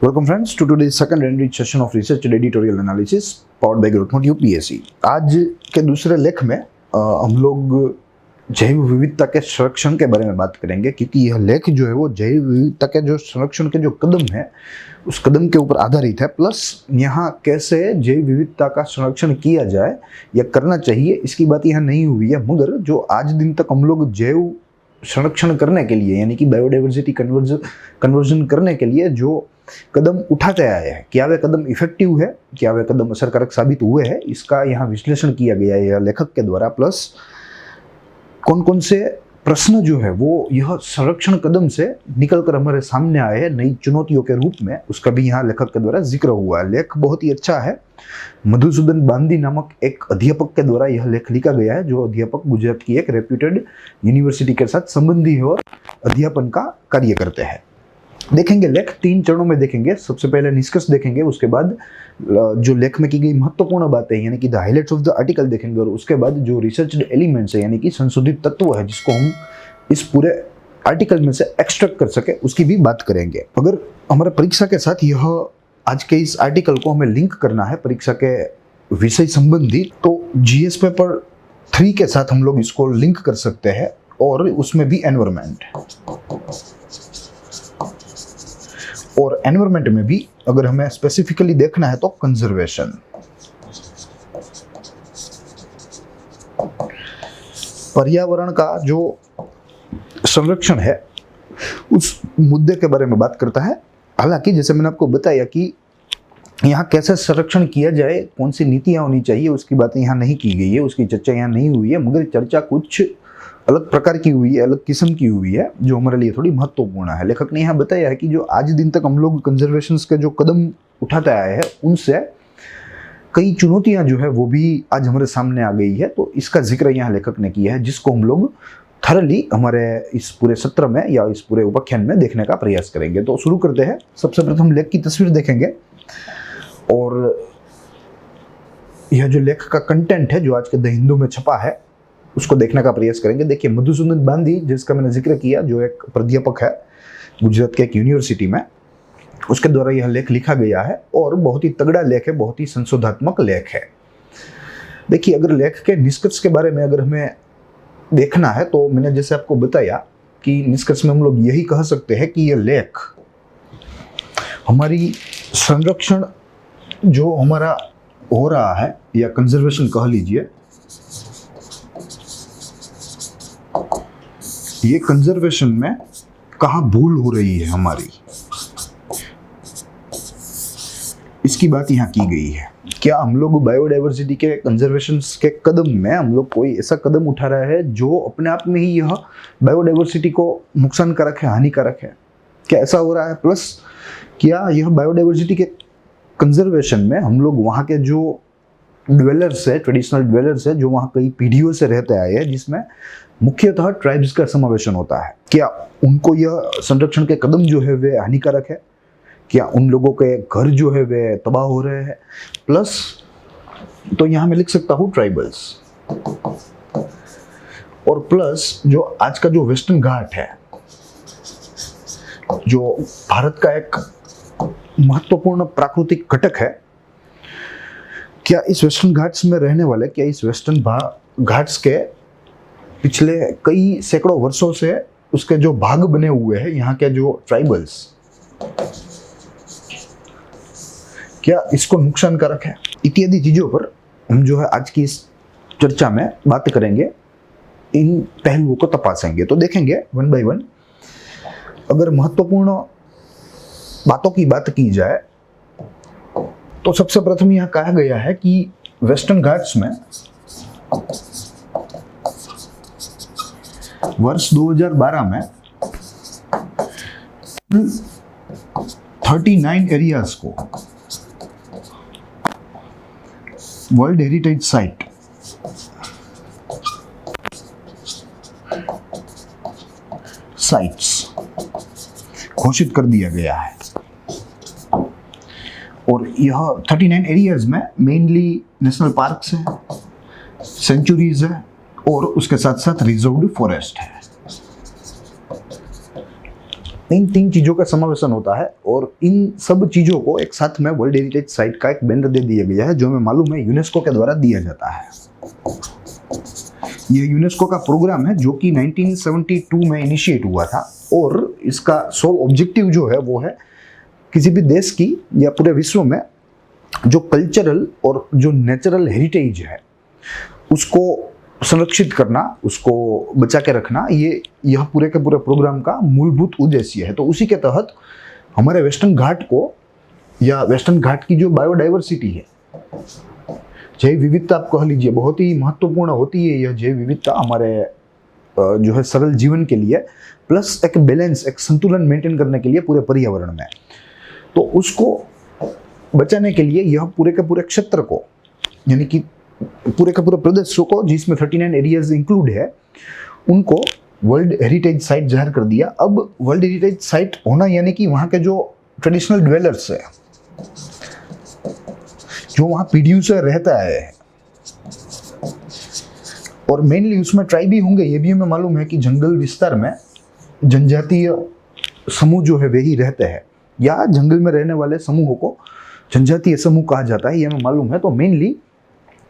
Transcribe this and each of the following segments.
Welcome friends to today's second and rich session of research and editorial analysis powered by Growth Mode UPSC। आज के दूसरे लेख में हम लोग जैव विविधता के संरक्षण के बारे में बात करेंगे, क्योंकि यह लेख जो है वो जैव विविधता के जो संरक्षण के जो कदम है उस कदम के ऊपर आधारित है। प्लस यहाँ कैसे जैव विविधता का संरक्षण किया जाए या करना चाहिए इसकी बात यहाँ नहीं हुई है, मगर जो आज दिन तक हम लोग जैव संरक्षण करने के लिए यानी कि बायोडाइवर्सिटी कन्वर्जन करने के लिए जो कदम उठाते आए हैं, क्या वे कदम इफेक्टिव है, क्या वे कदम असरकारक साबित हुए हैं, इसका यहाँ विश्लेषण किया गया है यह लेखक के द्वारा। प्लस कौन कौन से प्रश्न जो है वो यह संरक्षण कदम से निकलकर हमारे सामने आए हैं नई चुनौतियों के रूप में, उसका भी यहाँ लेखक के द्वारा जिक्र हुआ है। लेख बहुत ही अच्छा है। मधुसूदन बांदी नामक एक अध्यापक के द्वारा यह लेख लिखा गया है, जो अध्यापक गुजरात की एक रेप्यूटेड यूनिवर्सिटी के साथ संबंधी है और अध्यापन का कार्य करते हैं। देखेंगे लेख 3 चरणों में देखेंगे। सबसे पहले निष्कर्ष देखेंगे, उसके बाद जो लेख में की गई महत्वपूर्ण बातें यानी कि the highlights of the article देखेंगे, और उसके बाद जो रिसर्च्ड एलिमेंट्स है यानी कि संशोधित तत्व है जिसको हम इस पूरे आर्टिकल में से एक्सट्रैक्ट कर सके उसकी भी बात करेंगे। अगर हमारे परीक्षा के साथ यह आज के इस आर्टिकल को हमें लिंक करना है परीक्षा के विषय संबंधी, तो जीएस पेपर 3 के साथ हम लोग इसको लिंक कर सकते हैं, और उसमें भी एनवायरमेंट, और एनवायरमेंट में भी अगर हमें स्पेसिफिकली देखना है तो कंजर्वेशन। पर्यावरण का जो संरक्षण है उस मुद्दे के बारे में बात करता है। हालांकि जैसे मैंने आपको बताया कि यहाँ कैसे संरक्षण किया जाए, कौन सी नीतियाँ होनी चाहिए, उसकी बातें यहाँ नहीं की गई है, उसकी चर्चा यहाँ नहीं हुई है, मगर चर्चा कुछ अलग प्रकार की हुई है, अलग किस्म की हुई है, जो हमारे लिए थोड़ी महत्वपूर्ण है। लेखक ने यहाँ बताया है कि जो आज दिन तक हम लोग कंजर्वेशन के जो कदम उठाते आए हैं उनसे कई चुनौतियां जो है वो भी आज हमारे सामने आ गई है, तो इसका जिक्र यहाँ लेखक ने किया है, जिसको हम लोग थरली हमारे इस पूरे सत्र में या इस पूरे उपाख्यान में देखने का प्रयास करेंगे। तो शुरू करते हैं। सबसे प्रथम लेख की तस्वीर देखेंगे और यह जो लेख का कंटेंट है जो आज के द हिंदू में छपा है उसको देखने का प्रयास करेंगे। देखिए, मधुसूदन बांदी जिसका मैंने जिक्र किया, जो एक प्राध्यापक है गुजरात के एक यूनिवर्सिटी में, उसके द्वारा यह लेख लिखा गया है और बहुत ही तगड़ा लेख है, बहुत ही संशोधात्मक लेख है। देखिए, अगर लेख के निष्कर्ष के बारे में अगर हमें देखना है तो मैंने जैसे आपको बताया कि निष्कर्ष में हम लोग यही कह सकते हैं कि यह लेख हमारी संरक्षण जो हमारा हो रहा है या कंजर्वेशन कह लीजिए, ये कंजर्वेशन में कहाँ भूल हो रही है हमारी, इसकी बात यहाँ की गई है। क्या हम लोग बायोडाइवर्सिटी के कंजर्वेशन के कदम में हम लोग कोई ऐसा कदम उठा रहा है जो अपने आप में ही यह बायोडाइवर्सिटी को नुकसानकारक है, हानिकारक है? क्या ऐसा हो रहा है? प्लस क्या यह बायोडाइवर्सिटी के कंजर्वेशन में हम लोग वहाँ के जो ड्वेलर्स है, ट्रेडिशनल ड्वेलर्स है, जो वहाँ कई पीढ़ियों से रहते आए हैं, जिसमें मुख्यतः ट्राइब्स का समावेशन होता है, क्या उनको यह संरक्षण के कदम जो है वे हानिकारक है? क्या उन लोगों के घर जो है वे तबाह हो रहे हैं? प्लस तो यहाँ मैं लिख सकता हूँ ट्राइबल्स, और प्लस जो आज का जो वेस्टर्न घाट है, जो भारत का एक महत्वपूर्ण प्राकृतिक घटक है, क्या इस वेस्टर्न घाट्स में रहने वाले, क्या इस वेस्टर्न घाट्स के पिछले कई सैकड़ों वर्षों से उसके जो भाग बने हुए हैं यहाँ के जो ट्राइबल्स, क्या इसको नुकसानकारक है? इत्यादि चीजों पर हम जो है आज की इस चर्चा में बात करेंगे, इन पहलुओं को तपासेंगे। तो देखेंगे वन बाय वन। अगर महत्वपूर्ण बातों की बात की जाए तो सबसे प्रथम यहाँ कहा गया है कि वेस्टर्न घाट्स में वर्ष 2012 में 39 एरियाज को वर्ल्ड हेरिटेज साइट साइट्स घोषित कर दिया गया है, और यह 39 एरियाज में मेनली नेशनल पार्क्स है, सेंचुरीज है और उसके साथ साथ रिजर्व्ड फॉरेस्ट है। इन 3 चीज़ों का समावेशन होता है और इन सब चीज़ों को एक साथ में वर्ल्ड हेरिटेज साइट का एक बैनर दे दिया गया है, जो हमें मालूम है यूनेस्को के द्वारा दिया जाता है। ये यूनेस्को का प्रोग्राम है जो कि 1972 में इनिशिएट हुआ था और इसका सोल ऑब्जेक्टिव जो है वो है किसी भी देश की या पूरे विश्व में जो कल्चरल और जो नेचुरल हेरिटेज है उसको संरक्षित करना, उसको बचा के रखना, यह पूरे के पूरे प्रोग्राम का मूलभूत उद्देश्य है। तो उसी के तहत हमारे वेस्टर्न घाट को या वेस्टर्न घाट की जो बायोडाइवर्सिटी है, जैव विविधता आप कह लीजिए, बहुत ही महत्वपूर्ण होती है यह जैव विविधता हमारे जो है सरल जीवन के लिए, प्लस एक बैलेंस, एक संतुलन मेंटेन करने के लिए पूरे पर्यावरण में। तो उसको बचाने के लिए यह पूरे के पूरे क्षेत्र को, यानी कि पूरे के पूरे प्रदेशों को, जिसमें 39 एरियाज इंक्लूड है, उनको वर्ल्ड हेरिटेज साइट जाहिर कर दिया। अब वर्ल्ड हेरिटेज साइट होना यानी कि वहाँ के जो ट्रेडिशनल ड्वेलर्स है, जो वहाँ पीढ़ियों से रहता है, और मेनली उसमें ट्राइब ही होंगे, ये भी हमें मालूम है कि जंगल विस्तार में जनजातीय समूह जो है वे ही रहते हैं, या जंगल में रहने वाले समूहों को जनजातीय समूह कहा जाता है, ये हमें मालूम है। तो मेनली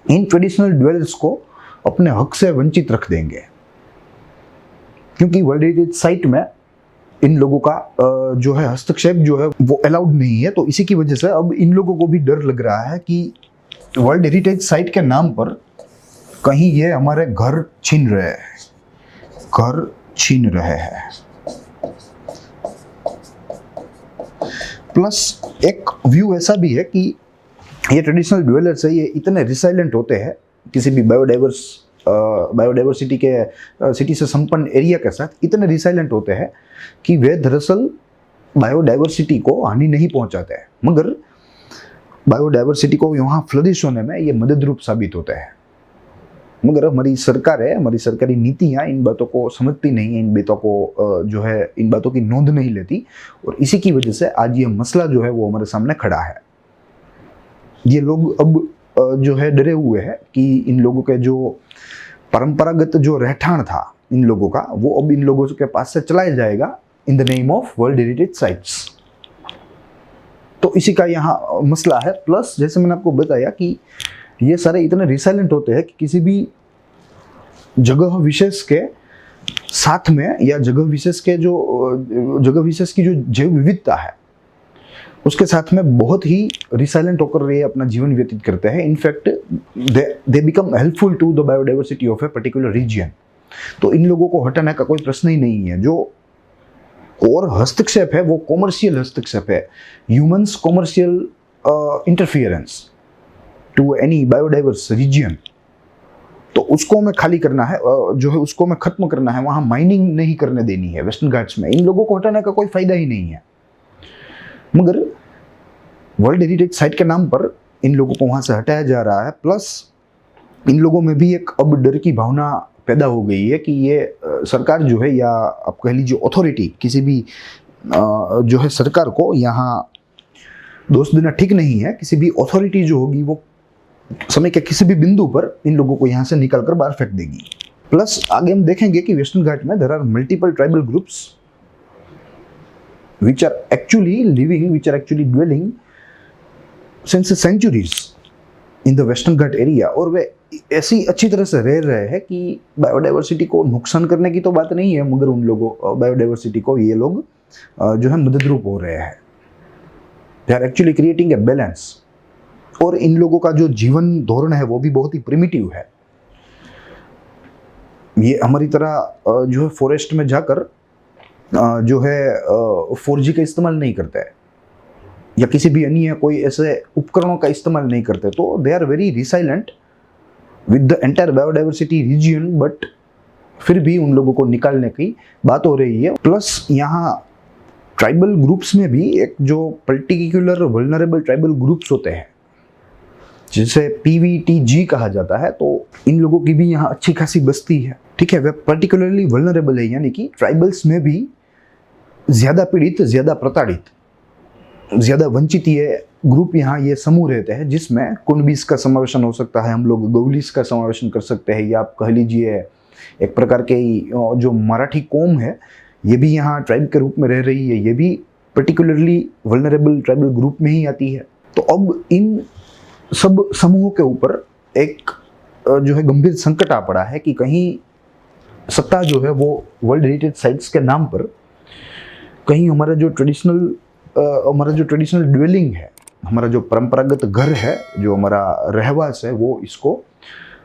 इन ट्रेडिशनल ड्वेलर्स को अपने हक से वंचित रख देंगे, क्योंकि वर्ल्ड हेरिटेज साइट में इन लोगों का जो है हस्तक्षेप जो है वो अलाउड नहीं है। तो इसी की वजह से अब इन लोगों को भी डर लग रहा है कि वर्ल्ड हेरिटेज साइट के नाम पर कहीं ये हमारे घर छीन रहे हैं। प्लस एक व्यू ऐसा भी है कि ये ट्रेडिशनल ड्वेलर्स है, ये इतने रिसाइलेंट होते हैं किसी भी बायोडाइवर्सिटी के सिटी से संपन्न एरिया के साथ, इतने रिसाइलेंट होते हैं कि वे दरअसल बायोडाइवर्सिटी को हानि नहीं पहुंचाते हैं, मगर बायोडाइवर्सिटी को यहाँ फ्लरिश होने में ये मदद रूप साबित होते हैं। मगर हमारी सरकार है, हमारी सरकारी नीतियाँ इन बातों को समझती नहीं है, इन बातों को जो है इन बातों की नोंद नहीं लेती, और इसी की वजह से आज ये मसला जो है वो हमारे सामने खड़ा है। ये लोग अब जो है डरे हुए हैं कि इन लोगों के जो परंपरागत जो रहठान था इन लोगों का, वो अब इन लोगों के पास से चलाया जाएगा in the name of world heritage sites. तो इसी का यहाँ मसला है। प्लस जैसे मैंने आपको बताया कि ये सारे इतने रिसाइलेंट होते हैं कि किसी भी जगह विशेष के साथ में या जगह विशेष की जो जैव विविधता है उसके साथ में बहुत ही रिसाइलेंट होकर ये अपना जीवन व्यतीत करते हैं। In fact they become helpful to the biodiversity of a particular region. तो इन लोगों को हटाने का कोई प्रश्न ही नहीं है। जो और हस्तक्षेप है वो कॉमर्शियल हस्तक्षेप है, humans commercial interference to any biodiverse region. तो उसको हमें खाली करना है, जो है उसको हमें खत्म करना है। वहाँ माइनिंग नहीं करने देनी है वेस्टर्न घाट्स में। इन लोगों को हटाने का कोई फायदा ही नहीं है, मगर वर्ल्ड हेरिटेज साइट के नाम पर इन लोगों को वहाँ से हटाया जा रहा है। प्लस इन लोगों में भी एक अब डर की भावना पैदा हो गई है कि ये सरकार जो है, या आप कह लीजिए अथॉरिटी, किसी भी जो है सरकार को यहाँ दोष देना ठीक नहीं है। किसी भी अथॉरिटी जो होगी वो समय के किसी भी बिंदु पर इन लोगों को यहाँ से निकाल कर बाहर फेंक देगी। प्लस आगे हम देखेंगे कि वेस्टर्न घाट में there are multiple tribal groups which are actually dwelling since centuries in the western Ghat area, और वे ऐसी अच्छी तरह से रह रहे हैं कि बायोडाइवर्सिटी को नुकसान करने की तो बात नहीं है, मगर उन लोगों बायोडाइवर्सिटी को ये लोग जो है मददरूप हो रहे हैं। They are actually creating a balance. और इन लोगों का जो जीवन धोरण है वो भी बहुत ही प्रिमिटिव है। ये हमारी तरह जो है फॉरेस्ट में जाकर जो है 4G का इस्तेमाल नहीं करते हैं, या किसी भी अन्य कोई ऐसे उपकरणों का इस्तेमाल नहीं करते। तो they are very resilient with the entire biodiversity region, but फिर भी उन लोगों को निकालने की बात हो रही है। प्लस यहाँ ट्राइबल ग्रुप्स में भी एक जो पर्टिकुलर वल्नरेबल ट्राइबल ग्रुप्स होते हैं जिसे PVTG कहा जाता है, तो इन लोगों की भी यहाँ अच्छी खासी बस्ती है। ठीक है, वे पर्टिकुलरली वल्नरेबल है, यानी कि ट्राइबल्स में भी ज़्यादा पीड़ित, ज़्यादा प्रताड़ित, ज़्यादा वंचित ये ग्रुप यहाँ ये समूह रहते हैं, जिसमें कुणबीस का समावेशन हो सकता है, हम लोग गौलीस का समावेशन कर सकते हैं, या आप कह लीजिए एक प्रकार के जो मराठी कौम है ये भी यहाँ ट्राइब के रूप में रह रही है, ये भी पर्टिकुलरली वल्नरेबल ट्राइबल ग्रुप में ही आती है। तो अब इन सब समूहों के ऊपर एक जो है गंभीर संकट आ पड़ा है कि कहीं सत्ता जो है वो वर्ल्ड हेरिटेज साइट्स के नाम पर कहीं हमारा जो ट्रेडिशनल ड्वेलिंग है, हमारा जो परंपरागत घर है, जो हमारा रहवास है, वो इसको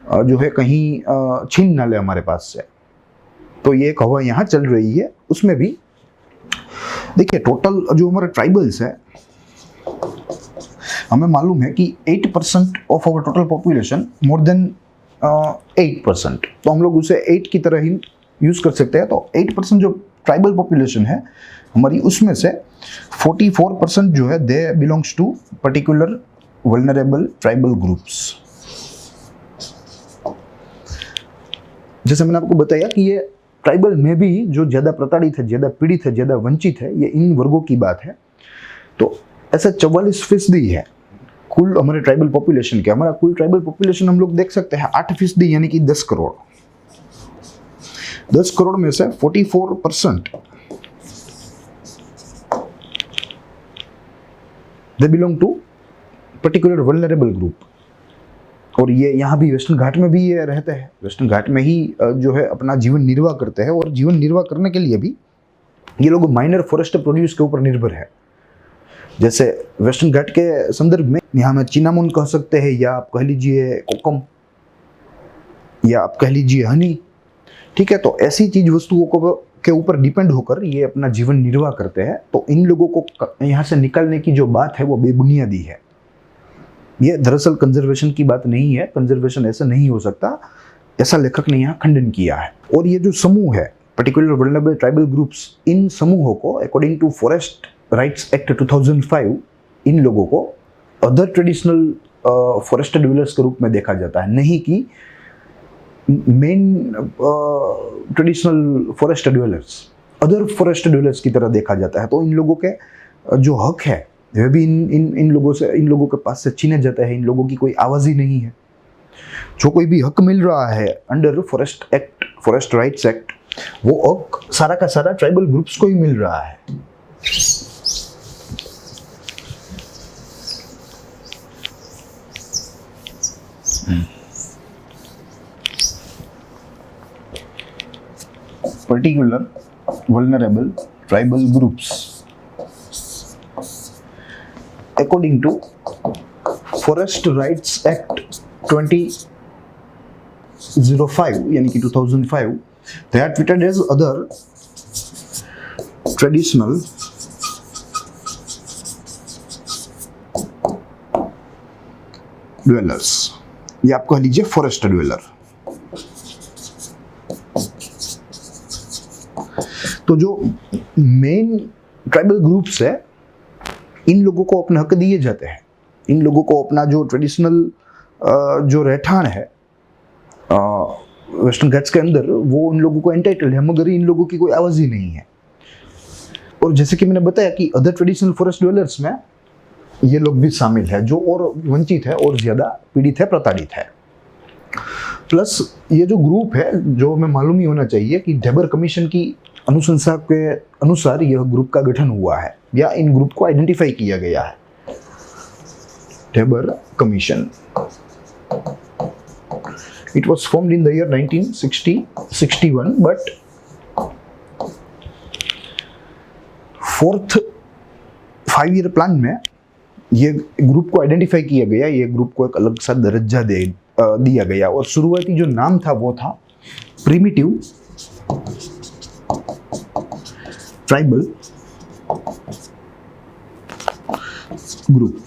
जो है कहीं छीन ना ले हमारे पास से। तो ये एक हवा यहाँ चल रही है। उसमें भी देखिए टोटल जो हमारे ट्राइबल्स है, हमें मालूम है कि 8% of our total population, more than 8%, तो हम लोग उसे 8 की तरह ही यूज कर सकते हैं। तो 8% जो ट्राइबल पॉपुलेशन है हमारी, उसमें से 44% जो है they belongs to particular vulnerable tribal groups. जैसे मैंने आपको बताया कि ये ट्राइबल में भी जो ज़्यादा प्रताड़ित है, ज़्यादा पीड़ित है, ज़्यादा वंचित है, ये इन वर्गों की बात है। तो ऐसा 44% है कुल हमारे ट्राइबल पॉपुलेशन के। हमारा कुल ट्राइबल पॉपुलेशन हम लोग देख सकते हैं 8% यानी कि 10 करोड़। 10 करोड़ में से 44% they belong to particular vulnerable group. और ये यहाँ भी वेस्टर्न घाट में भी ये रहते हैं, वेस्टर्न घाट में ही जो है अपना जीवन निर्वाह करते हैं। और जीवन निर्वाह करने के लिए भी ये लोग माइनर फॉरेस्ट प्रोड्यूस के ऊपर निर्भर है। जैसे वेस्टर्न घाट के संदर्भ में यहाँ में चिनामोन कह सकते हैं, या आप कह लीजिए कोकम, या आप कह लीजिए हनी, ठीक है। तो ऐसी चीज वस्तुओं को के ऊपर डिपेंड होकर ये अपना जीवन निर्वाह करते हैं। तो इन लोगों को यहाँ से निकालने की जो बात है वो बेबुनियादी है। ये दरअसल कंजर्वेशन की बात नहीं है, कंजर्वेशन ऐसा नहीं हो सकता, ऐसा लेखक ने यहाँ खंडन किया है। और ये जो समूह है पर्टिकुलर वल्नरेबल ट्राइबल ग्रुप्स, इन समूहों को according to forest rights act 2005 इन लोगों को अदर ट्रेडिशनल फॉरेस्ट ड्वेलर्स के रूप में देखा जाता है, नहीं कि main traditional forest dwellers, other forest dwellers की तरह देखा जाता है। तो इन लोगों के जो हक है वे भी इन लोगों के पास से छीने जाते हैं। इन लोगों की कोई आवाज़ ही नहीं है। जो कोई भी हक मिल रहा है under forest act, forest rights act, वो हक सारा का सारा ट्राइबल ग्रुप्स को ही मिल रहा है। Particular vulnerable tribal groups according to Forest Rights Act 2005 यानी कि 2005, they are treated as other traditional dwellers, या आप कह लीजिए फॉरेस्ट ड्वेलर। तो जो मेन ट्राइबल ग्रुप्स है, इन लोगों को अपने हक दिए जाते हैं। इन लोगों को अपना जो ट्रेडिशनल जो रहठान है वेस्टर्न घाट्स के अंदर, वो उन लोगों को एंटाइटल है, मगर इन लोगों की कोई आवाज़ ही नहीं है। और जैसे कि मैंने बताया कि अदर ट्रेडिशनल फॉरेस्ट ड्वेलर्स में ये लोग भी शामिल है, जो और वंचित है और ज़्यादा पीड़ित है, प्रताड़ित है। प्लस ये जो ग्रुप है, जो हमें मालूम ही होना चाहिए कि डेबर कमीशन की अनुशंसा के अनुसार यह ग्रुप का गठन हुआ है, या इन ग्रुप को आइडेंटिफाई किया गया है। Dhebar commission, it was formed in the year 1961, but 4th 5-year plan में ये ग्रुप को आइडेंटिफाई किया गया, ये ग्रुप को एक अलग सा दर्जा दिया गया। और शुरुआती जो नाम था वो था प्रिमिटिव ट्राइबल ग्रुप।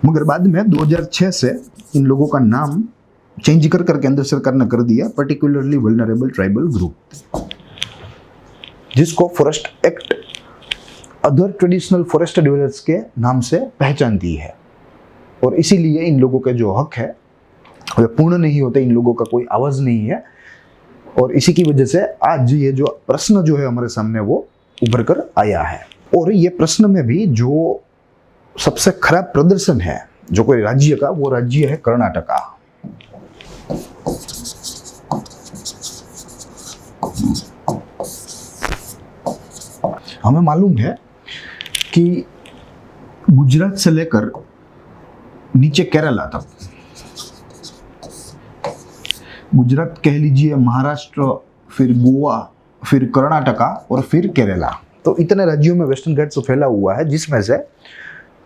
मगर बाद में 2006 से इन लोगों का नाम चेंज कर केंद्र सरकार ने कर दिया पर्टिकुलरली वल्नरेबल ट्राइबल ग्रुप, जिसको forest act other traditional forest dwellers के नाम से पहचानती है। और इसीलिए इन लोगों के जो हक है वे पूर्ण नहीं होते, इन लोगों का कोई आवाज़ नहीं है। और इसी की वजह से आज ये जो प्रश्न जो है हमारे सामने वो उभर कर आया है। और ये प्रश्न में भी जो सबसे खराब प्रदर्शन है जो कोई राज्य का, वो राज्य है कर्नाटका। हमें मालूम है कि गुजरात से लेकर नीचे केरला तक, गुजरात कह लीजिए, महाराष्ट्र, फिर गोवा, फिर कर्नाटका और फिर केरला, तो इतने राज्यों में वेस्टर्न घाट्स फैला हुआ है, जिसमें से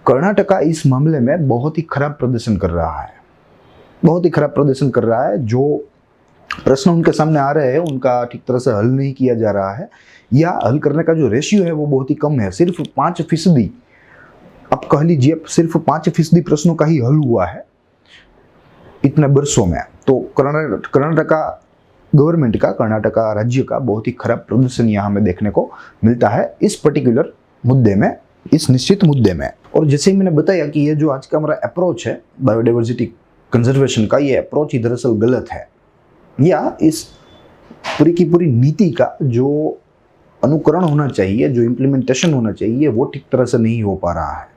कर्नाटका इस मामले में बहुत ही खराब प्रदर्शन कर रहा है, बहुत ही खराब प्रदर्शन कर रहा है। जो प्रश्न उनके सामने आ रहे हैं उनका ठीक तरह से हल नहीं किया जा रहा है, या हल करने का जो रेशियो है वो बहुत ही कम है। सिर्फ 5%, आप कह लीजिए सिर्फ 5% प्रश्नों का ही हल हुआ है इतने वर्षों में। तो कर्नाटका गवर्नमेंट का, कर्नाटका राज्य का बहुत ही खराब प्रदर्शन यहाँ हमें देखने को मिलता है इस पर्टिकुलर मुद्दे में, इस निश्चित मुद्दे में। और जैसे ही मैंने बताया कि ये जो आज का हमारा अप्रोच है बायोडाइवर्सिटी कंजर्वेशन का, ये अप्रोच ही दरअसल गलत है, या इस पूरी की पूरी नीति का जो अनुकरण होना चाहिए, जो इम्प्लीमेंटेशन होना चाहिए, वो ठीक तरह से नहीं हो पा रहा है।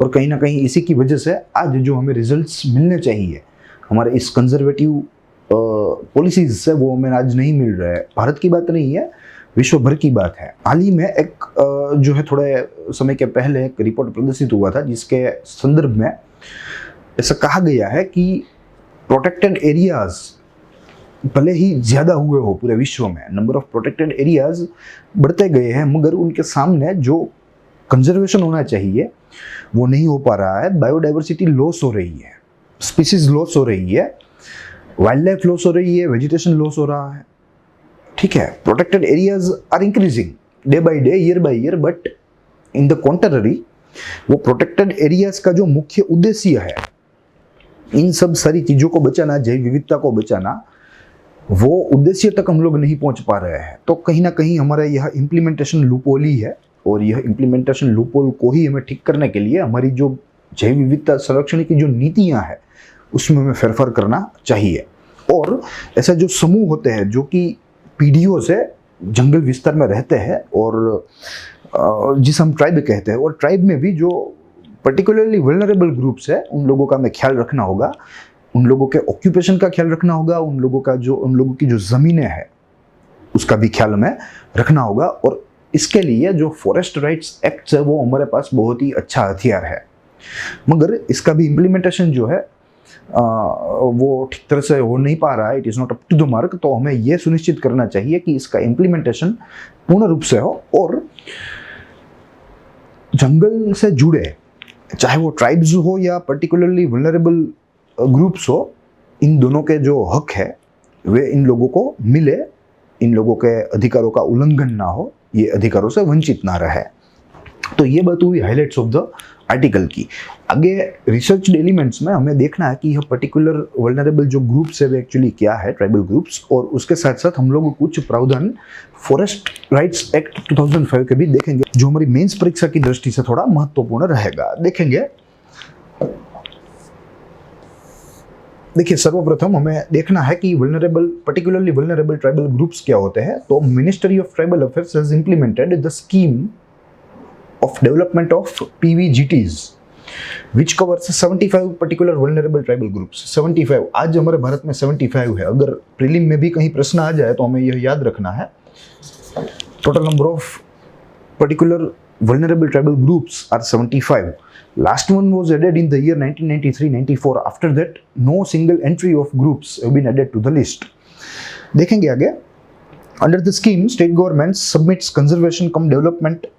और कहीं ना कहीं इसी की वजह से आज जो हमें रिजल्ट्स मिलने चाहिए हमारे इस कंजर्वेटिव पॉलिसीज से, वो हमें आज नहीं मिल रहा है। भारत की बात नहीं है, विश्व भर की बात है। हाल ही में एक जो है थोड़े समय के पहले एक रिपोर्ट प्रदर्शित हुआ था, जिसके संदर्भ में ऐसा कहा गया है कि प्रोटेक्टेड एरियाज भले ही ज़्यादा हुए हो पूरे विश्व में, नंबर ऑफ प्रोटेक्टेड एरियाज बढ़ते गए हैं, मगर उनके सामने जो कंजर्वेशन होना चाहिए वो नहीं हो पा रहा है। बायोडाइवर्सिटी लॉस हो रही है, स्पीसीज लॉस हो रही है, वाइल्ड लाइफ लॉस हो रही है, वेजिटेशन लॉस हो रहा है। ठीक है, protected areas are increasing day by day, year by year, but in the contrary वो प्रोटेक्टेड एरियाज का जो मुख्य उद्देश्य है, इन सब सारी चीज़ों को बचाना, जैव विविधता को बचाना, वो उद्देश्य तक हम लोग नहीं पहुंच पा रहे हैं। तो कहीं ना कहीं हमारा यह इम्प्लीमेंटेशन लूपहोल ही है, और यह इम्प्लीमेंटेशन लूपहोल को ही हमें ठीक करने के लिए हमारी जो जैव विविधता संरक्षण की जो नीतियां हैं उसमें हमें फेरफार करना चाहिए। और ऐसे जो समूह होते हैं जो कि पीढ़ियों से जंगल विस्तार में रहते हैं, और जिसे हम ट्राइब कहते हैं, और ट्राइब में भी जो पर्टिकुलरली वल्नरेबल ग्रुप्स है, उन लोगों का हमें ख्याल रखना होगा, उन लोगों के ऑक्यूपेशन का ख्याल रखना होगा, उन लोगों की जो ज़मीनें हैं उसका भी ख्याल हमें रखना होगा। और इसके लिए जो फॉरेस्ट राइट्स एक्ट है वो हमारे पास बहुत ही अच्छा हथियार है, मगर इसका भी इम्प्लीमेंटेशन जो है वो ठीक तरह से हो नहीं पा रहा है, it is not up to the mark. तो हमें ये सुनिश्चित करना चाहिए कि इसका इम्प्लीमेंटेशन पूर्ण रूप से हो, और जंगल से जुड़े, चाहे वो ट्राइब्स हो या पर्टिकुलरली वल्नरेबल ग्रुप्स हो, इन दोनों के जो हक है वे इन लोगों को मिले, इन लोगों के अधिकारों का उल्लंघन ना हो, ये अधिकारों से वंचित ना रहे। तो ये बात हुई हाइलाइट्स ऑफ द आर्टिकल की। आगे रिसर्च एलिमेंट्स में हमें देखना है कि यह पर्टिकुलर वल्नरेबल जो ग्रुप्स है वे एक्चुअली क्या है, ट्राइबल ग्रुप्स, और उसके साथ साथ हम लोग कुछ प्रावधान फॉरेस्ट राइट्स एक्ट 2005 के भी देखेंगे, जो हमारी मेंस परीक्षा की दृष्टि से थोड़ा महत्वपूर्ण रहेगा। देखेंगे, देखिए सर्वप्रथम हमें देखना है कि पर्टिकुलरली वल्नरेबल ट्राइबल ग्रुप्स क्या होते हैं। तो ministry of tribal affairs has implemented the scheme of development of PVGTs which covers 75 particular vulnerable tribal groups। 75, आज हमारे भारत में 75 है। अगर प्रीलिम में भी कहीं प्रश्न आ जाए तो हमें यह याद रखना है, total number of particular vulnerable tribal groups are 75। Last one was added in the year 1993-94। After that no single entry of groups have been added to the list। देखेंगे आगे, under the scheme state government submits conservation cum development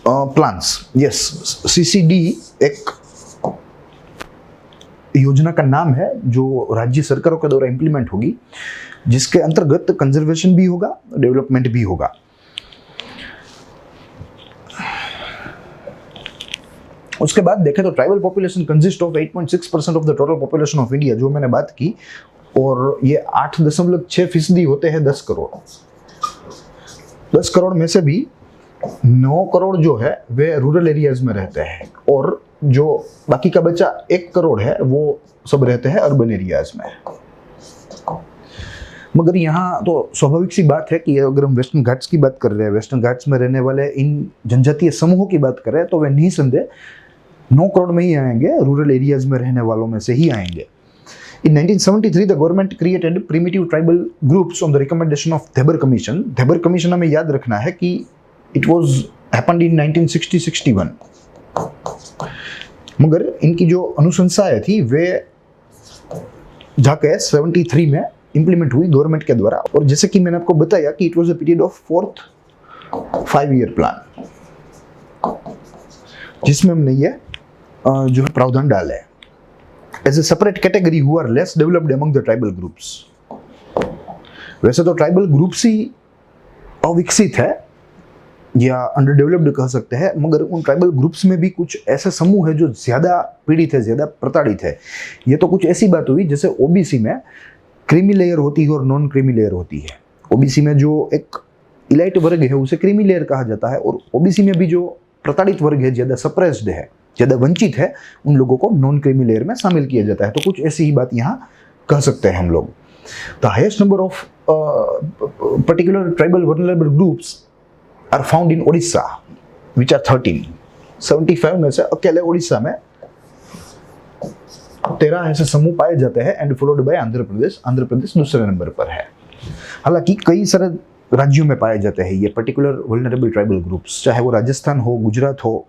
plans. Yes, CCD एक योजना का नाम है जो राज्य सरकारों के द्वारा इंप्लीमेंट होगी, जिसके अंतर्गत कंजर्वेशन भी होगा, डेवलपमेंट भी होगा। उसके बाद देखें तो tribal population consist of 8.6% of the total population of India, जो मैंने बात की, और ये 8.6% होते हैं 10 करोड़। 10 करोड़ में से भी 9 करोड़ जो है वे रूरल एरियाज में रहते हैं, और जो बाकी का बचा 1 करोड़ है वो सब रहते हैं अर्बन एरियाज में। मगर यहाँ तो स्वाभाविक सी बात है कि अगर हम वेस्टर्न घाट्स की बात कर रहे हैं, वेस्टर्न घाट्स में रहने वाले इन जनजातीय समूहों की बात करें, तो वे निसंदेह 9 करोड़ में ही आएंगे, रूरल एरियाज में रहने वालों में से ही आएंगे। In 1973, the government created primitive tribal groups on the recommendation of Dhebar commission. Dhebar commission हमें याद रखना है कि इट वॉज हैपेंड इन 1960-61। मगर इनकी जो अनुशंसाएं थी वे जाके 73 में इम्प्लीमेंट हुई गवर्नमेंट के द्वारा। और जैसे कि मैंने आपको बताया कि it was a period of 4th 5-year plan, जिसमें हमने ये जो है प्रावधान डाले as a separate category who are less developed among the tribal groups. वैसे तो ट्राइबल ग्रुप्स ही अविकसित है या अंडर डेवलप्ड कह सकते हैं, मगर उन ट्राइबल ग्रुप्स में भी कुछ ऐसे समूह है जो ज़्यादा पीड़ित है, ज़्यादा प्रताड़ित है। ये तो कुछ ऐसी बात हुई जैसे ओबीसी में क्रीमी लेयर होती है और नॉन क्रीमी लेयर होती है। ओबीसी में जो एक इलाइट वर्ग है उसे क्रीमी लेयर कहा जाता है, और ओबीसी में भी जो प्रताड़ित वर्ग है, ज़्यादा सप्रेस्ड है, ज़्यादा वंचित है, उन लोगों को नॉन क्रीमी लेयर में शामिल किया जाता है। तो कुछ ऐसी ही बात यहाँ कह सकते हैं हम लोग। The highest number of particular tribal vulnerable groups are found in Odisha which are 13। 75 में से अकेले उड़ीसा में 13 ऐसे समूह पाए जाते हैं and followed by Andhra Pradesh. Andhra Pradesh दूसरे नंबर पर है। हालांकि कई सारे राज्यों में पाए जाते हैं ये पर्टिकुलर वल्नरेबल ट्राइबल ग्रुप्स, चाहे वो राजस्थान हो, गुजरात हो,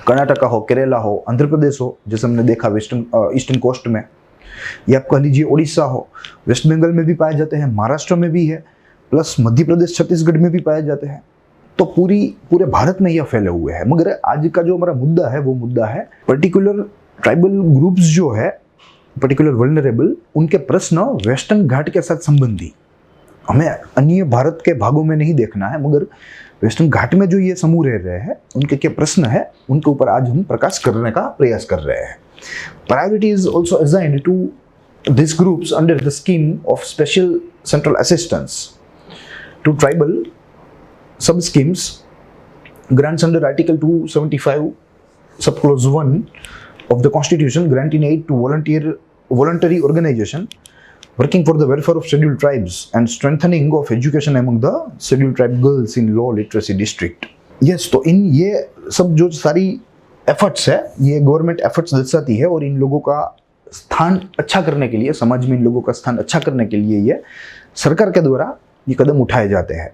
कर्नाटका हो, केरला हो, आंध्र प्रदेश हो, जैसे हमने देखा ईस्टर्न कोस्ट में, या आप कह लीजिए उड़ीसा हो, वेस्ट बंगाल में भी पाए जाते हैं, महाराष्ट्र में भी है, प्लस मध्य प्रदेश छत्तीसगढ़ में भी पाए जाते हैं। तो पूरे भारत में यह फैले हुए हैं। मगर आज का जो हमारा मुद्दा है वो मुद्दा है पर्टिकुलर ट्राइबल ग्रुप्स जो है पर्टिकुलर वल्नरेबल, उनके प्रश्न वेस्टर्न घाट के साथ संबंधी। हमें अन्य भारत के भागों में नहीं देखना है, मगर वेस्टर्न घाट में जो ये समूह रह रहे हैं उनके क्या प्रश्न है उनके ऊपर आज हम प्रकाश करने का प्रयास कर रहे हैं। Priority is also assigned to this groups under the scheme of special central assistance to tribal sub schemes, grants under Article 275 subclause 1 of the Constitution granting aid to voluntary organization working for the welfare of scheduled tribes and strengthening of education among the scheduled tribe girls in low literacy district। yes, तो इन ये सब जो सारी efforts है ये government efforts दर्शाती है, और इन लोगों का स्थान अच्छा करने के लिए, समाज में इन लोगों का स्थान अच्छा करने के लिए ये सरकार के द्वारा ये कदम उठाए जाते हैं।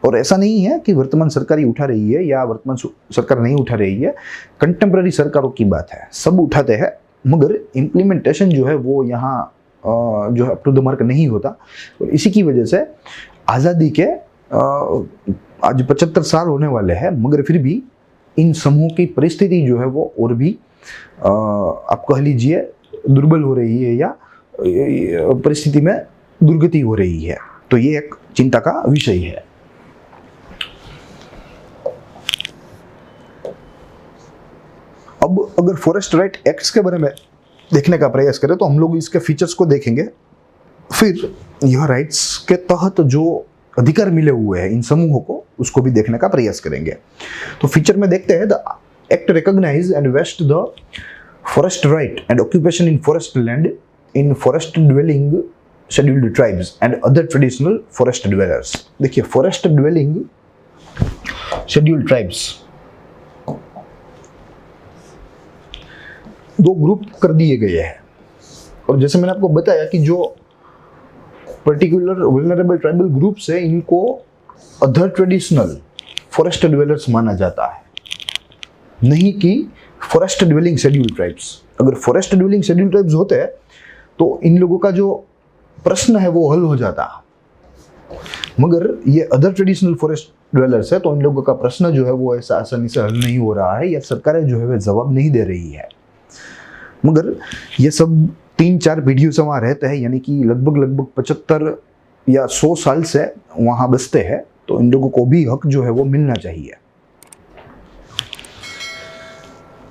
और ऐसा नहीं है कि वर्तमान सरकार ही उठा रही है या वर्तमान सरकार नहीं उठा रही है, कंटेम्प्रेरी सरकारों की बात है, सब उठाते हैं, मगर इम्प्लीमेंटेशन जो है वो यहाँ जो है अप टू द मार्क नहीं होता। और इसी की वजह से आज़ादी के आज 75 साल होने वाले हैं, मगर फिर भी इन समूह की परिस्थिति जो है वो और भी आप कह लीजिए दुर्बल हो रही है या परिस्थिति में दुर्गति हो रही है। तो ये एक चिंता का विषय है। अब अगर फॉरेस्ट राइट एक्ट्स के बारे में देखने का प्रयास करें तो हम लोग इसके फीचर्स को देखेंगे, फिर यह राइट्स के तहत जो अधिकार मिले हुए हैं इन समूहों को उसको भी देखने का प्रयास करेंगे। तो फीचर में देखते हैं, the act recognise and vest the forest right and occupation in forest land in forest dwelling scheduled tribes and other traditional forest dwellers. देखिए, फॉरेस्ट ड्वेलिंग शेड्यूल्ड ट्राइब्स दो ग्रुप कर दिए गए हैं, और जैसे मैंने आपको बताया कि जो पर्टिकुलर वल्नरेबल ट्राइबल ग्रुप्स है इनको अदर ट्रेडिशनल फॉरेस्ट ड्वेलर्स माना जाता है, नहीं कि फॉरेस्ट ड्वेलिंग शेड्यूल्ड ट्राइब्स। अगर फॉरेस्ट ड्वेलिंग शेड्यूल्ड ट्राइब्स होते हैं तो इन लोगों का जो प्रश्न है वो हल हो जाता, मगर ये अदर ट्रेडिशनल फॉरेस्ट ड्वेलर्स है तो इन लोगों का प्रश्न जो है वो ऐसा आसानी से हल नहीं हो रहा है, या सरकारें जो है वो जवाब नहीं दे रही है। मगर ये सब 3-4 पीढ़ियों से वहाँ रहते हैं, यानी कि लगभग 75 या 100 साल से वहाँ बसते हैं, तो इन लोगों को भी हक जो है वो मिलना चाहिए।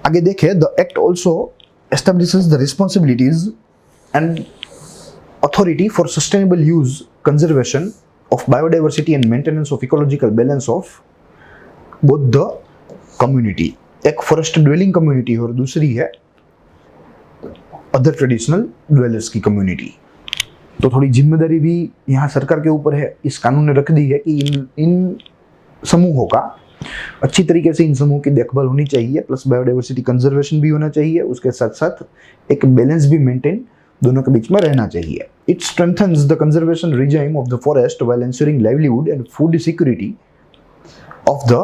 आगे देखें, the act also establishes the responsibilities and authority for sustainable use, conservation of biodiversity and maintenance of ecological balance of both the community. एक फॉरेस्ट ड्वेलिंग कम्युनिटी और दूसरी है अदर ट्रेडिशनल ड्वेलर्स की कम्युनिटी। तो थोड़ी जिम्मेदारी भी यहाँ सरकार के ऊपर है। इस कानून ने रख दी है कि इन समूहों का अच्छी तरीके से इन समूह की देखभाल होनी चाहिए, प्लस बायोडाइवर्सिटी कंजर्वेशन भी होना चाहिए, उसके साथ साथ एक बैलेंस भी मेंटेन दोनों के बीच में रहना चाहिए। It strengthens the conservation regime of the forest while ensuring livelihood and food security of the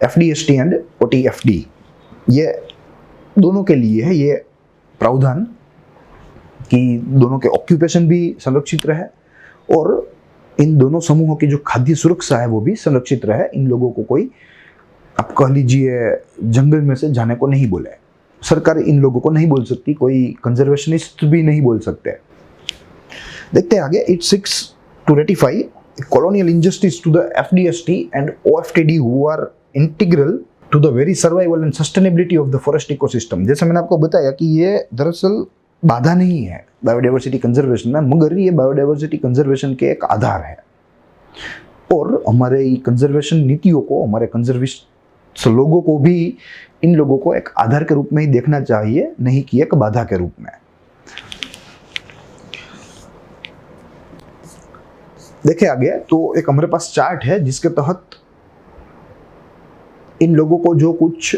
FD/ST and OT/FD, ये दोनों के लिए है ये प्रावधान कि दोनों के ऑक्यूपेशन भी संरक्षित रहे और इन दोनों समूहों की जो खाद्य सुरक्षा है वो भी संरक्षित रहे। इन लोगों को कोई, आप कह लीजिए, जंगल में से जाने को नहीं बोले। सरकार इन लोगों को नहीं बोल सकती, कोई कंजर्वेशनिस्ट भी नहीं बोल सकते। देखते हैं आगे। It seeks to ratify colonial injustice to the FD/ST and OFTD who are integral to the very survival and sustainability of the forest ecosystem। जैसे मैंने आपको बताया कि ये दरअसल बाधा नहीं है बायोडाइवर्सिटी कंजर्वेशन में, मगर ये बायोडाइवर्सिटी कंजर्वेशन के एक आधार है। और हमारे कंजर्वेशन नीतियों को, हमारे कंजर्विस्ट लोगों को भी इन लोगों को एक आधार के रूप में ही देखना चाहिए, नहीं कि एक बाधा के रूप में। देखे आगे तो एक हमारे पास चार्ट है जिसके तहत इन लोगों को जो कुछ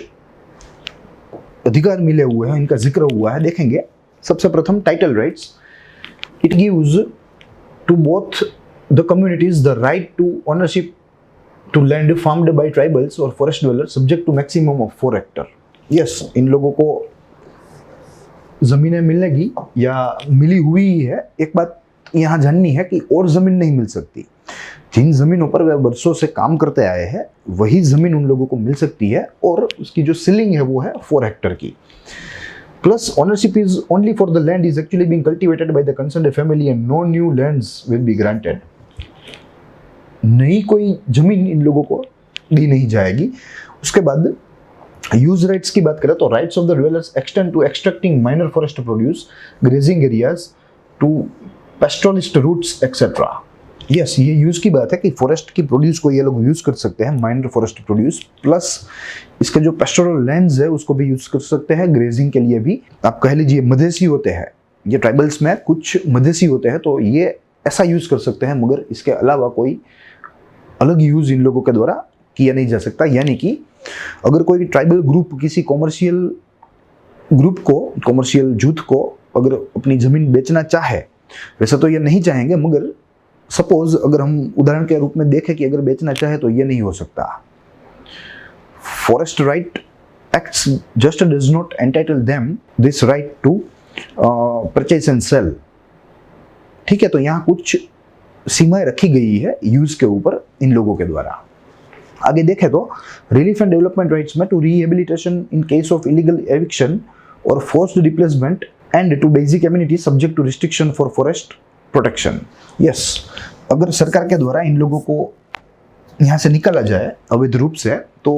अधिकार मिले हुए हैं, इनका जिक्र हुआ है। देखेंगे सबसे प्रथम title rights. It gives to both the communities the right to ownership to land farmed by tribals और forest dweller subject to maximum of 4 hectare. Yes, इन लोगों को जमीनें मिलेगी या मिली हुई है। एक बात यहाँ जाननी है कि और जमीन नहीं मिल सकती। जिन जमीनों पर वे वर्षों से काम करते आए हैं वही जमीन उन लोगों को मिल सकती है और उसकी जो सीलिंग है वो है 4 हेक्टर की। Plus ownership is only for the land is actually being cultivated by the concerned family and no new lands will be granted. नई कोई जमीन इन लोगों को दी नहीं जाएगी। उसके बाद यूज राइट्स की बात करें तो rights of the dwellers extend to extracting minor forest produce, grazing areas, to pastoralist routes etcetera. Yes, ये यूज की बात है कि फॉरेस्ट की प्रोड्यूस को ये लोग यूज कर सकते हैं, माइनर फॉरेस्ट प्रोड्यूस, प्लस इसके जो पेस्टोरल लैंड्स है उसको भी यूज कर सकते हैं, ग्रेजिंग के लिए भी। आप कह लीजिए मधेसी होते हैं, ये ट्राइबल्स में कुछ मधेसी होते हैं तो ये ऐसा यूज कर सकते हैं, मगर इसके अलावा कोई अलग यूज इन लोगों के द्वारा किया नहीं जा सकता। यानी कि अगर कोई ट्राइबल ग्रुप किसी कॉमर्शियल ग्रुप को, कॉमर्शियल जूथ को अगर अपनी जमीन बेचना चाहे, वैसे तो ये नहीं चाहेंगे, मगर सपोज अगर हम उदाहरण के रूप में देखें कि अगर बेचना चाहे तो ये नहीं हो सकता। Forest right acts just does not entitle them this right to purchase and sell. ठीक है, तो यहाँ कुछ सीमाएं रखी गई है यूज के ऊपर इन लोगों के द्वारा। आगे देखें तो रिलीफ एंड डेवलपमेंट राइट्स में to rehabilitation in case of illegal eviction और forced replacement and to basic amenity subject to restriction for forest protection. Yes, अगर सरकार के द्वारा इन लोगों को यहाँ से निकाला जाए अवैध रूप से तो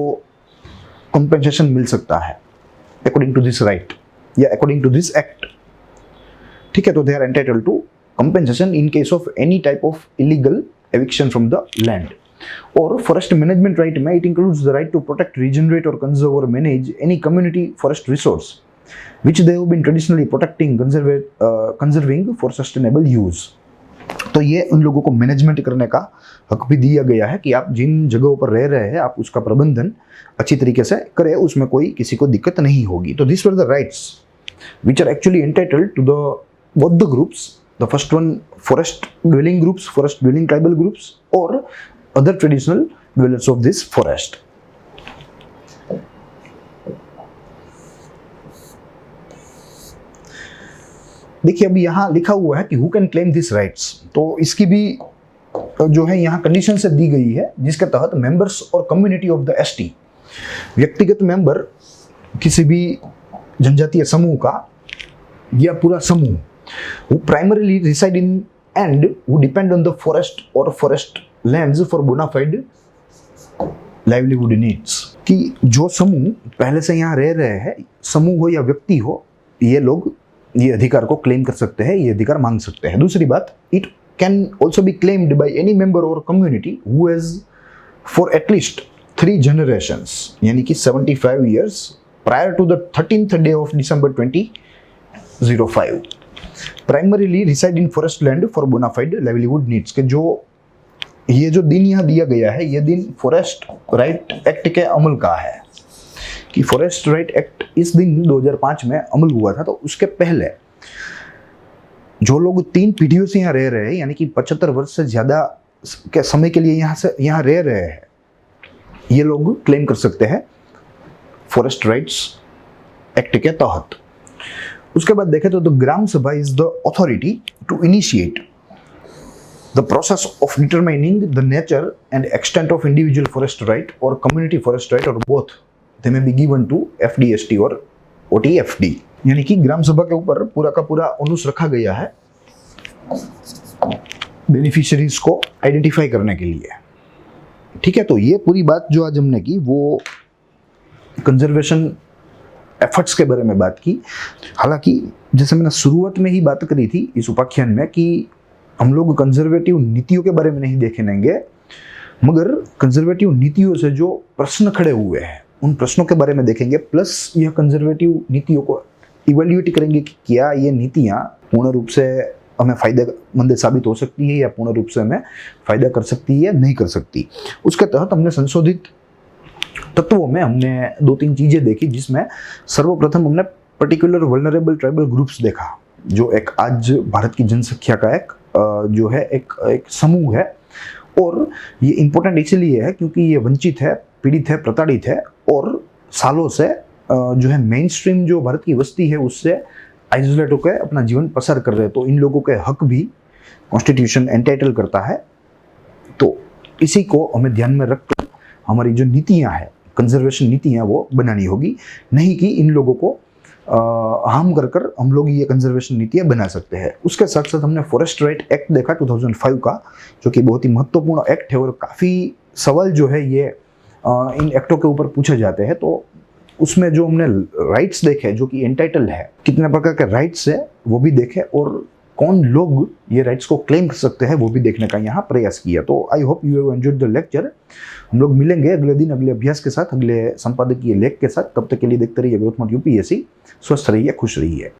कंपेंसेशन मिल सकता है अकॉर्डिंग टू दिस राइट या अकॉर्डिंग टू दिस एक्ट। ठीक है, तो they are entitled to compensation in case of any type of illegal eviction from the land। और forest management right में it includes the right to protect, regenerate or conserve or manage any community forest resource which they have been traditionally protecting, conserving for sustainable use। तो ये उन लोगों को management करने का हक भी दिया गया है कि आप जिन जगहों पर रह रहे हैं आप उसका प्रबंधन अच्छी तरीके से करें, उसमें कोई किसी को दिक्कत नहीं होगी। तो this were the rights which are actually entitled to the both the groups। The first one, forest dwelling groups, forest dwelling tribal groups or other traditional dwellers of this forest। देखिए अभी यहाँ लिखा हुआ है कि who can claim these rights, तो इसकी भी जो है यहाँ कंडीशन से दी गई है जिसके तहत मेंबर्स और कम्युनिटी ऑफ द ST, व्यक्तिगत मेंबर किसी भी जनजातीय समूह का या पूरा समूह who primarily reside in and who depend on the forest or forest lands for bona fide livelihood needs। कि जो समूह पहले से यहाँ रह रहे हैं, समूह हो या व्यक्ति हो, ये लोग ये अधिकार को क्लेम कर सकते हैं, ये अधिकार मांग सकते हैं। दूसरी बात, it can also be claimed by any member or community who has for at least 3 generations, यानी कि 75 years prior to the 13th day of December 2005 primarily reside in forest land for bona fide livelihood needs. के जो ये जो दिन यहाँ दिया गया है ये दिन फॉरेस्ट राइट एक्ट के अमल का है कि फॉरेस्ट राइट एक्ट इस दिन 2005 में अमल हुआ था। तो उसके पहले जो लोग 3 पीढ़ियों से यहाँ रह रहे हैं, यानी कि 75 वर्ष से ज़्यादा के समय के लिए यहाँ रह रहे हैं, ये लोग क्लेम कर सकते हैं फॉरेस्ट राइट्स एक्ट के तहत। उसके बाद देखें तो the Gram Sabha is the authority to initiate the process of determining the nature and extent of individual forest right और कम्युनिटी फॉरेस्ट राइट और both they may be given to FDST और OTFD। यानी कि ग्राम सभा के ऊपर पूरा का पूरा अनुस रखा गया है बेनिफिशियरीज को आइडेंटिफाई करने के लिए। ठीक है, तो ये पूरी बात जो आज हमने की वो कंजर्वेशन एफर्ट्स के बारे में बात की। हालांकि जैसे मैंने शुरुआत में ही बात करी थी इस उपाख्यान में कि हम लोग कंजर्वेटिव नीतियों के बारे में नहीं देखेंगे, मगर कंजर्वेटिव नीतियों से जो प्रश्न खड़े हुए हैं उन प्रश्नों के बारे में देखेंगे, प्लस यह कंजर्वेटिव नीतियों को इवेल्युएट करेंगे कि क्या ये नीतियाँ पूर्ण रूप से हमें फायदेमंद साबित हो सकती है या पूर्ण रूप से हमें फायदा कर सकती है या नहीं कर सकती। उसके तहत हमने संशोधित तत्वों में हमने 2-3 चीजें देखी, जिसमें सर्वप्रथम हमने पर्टिकुलर वल्नरेबल ट्राइबल ग्रुप्स देखा, जो एक आज भारत की जनसंख्या का एक जो है एक समूह है। और ये इम्पोर्टेंट इसलिए है क्योंकि ये वंचित है, पीड़ित है, प्रताड़ित है और सालों से जो है मेन स्ट्रीम जो भारत की वस्ती है उससे आइसोलेट होकर अपना जीवन पसार कर रहे हैं। तो इन लोगों के हक भी कॉन्स्टिट्यूशन एंटाइटल करता है। तो इसी को हमें ध्यान में रखकर हमारी जो नीतियां हैं, कंजर्वेशन नीतियां, वो बनानी होगी, नहीं कि इन लोगों को हार्म कर कर हम लोग ये कंजर्वेशन नीतियां बना सकते हैं। उसके साथ साथ हमने फॉरेस्ट राइट एक्ट देखा 2005 का, जो कि बहुत ही महत्वपूर्ण एक्ट है और काफ़ी सवाल जो है ये इन एक्टों के ऊपर पूछे जाते हैं। तो उसमें जो हमने राइट्स देखे जो कि एंटाइटल है, कितने प्रकार के राइट्स है वो भी देखे और कौन लोग ये राइट्स को क्लेम कर सकते हैं वो भी देखने का यहाँ प्रयास किया। तो I hope you have enjoyed the lecture. हम लोग मिलेंगे अगले दिन अगले अभ्यास के साथ, अगले संपादकीय लेख के साथ। तब तक के लिए देखते रहिए ग्रोथ मोड UPSC। स्वस्थ रहिए, खुश रहिए।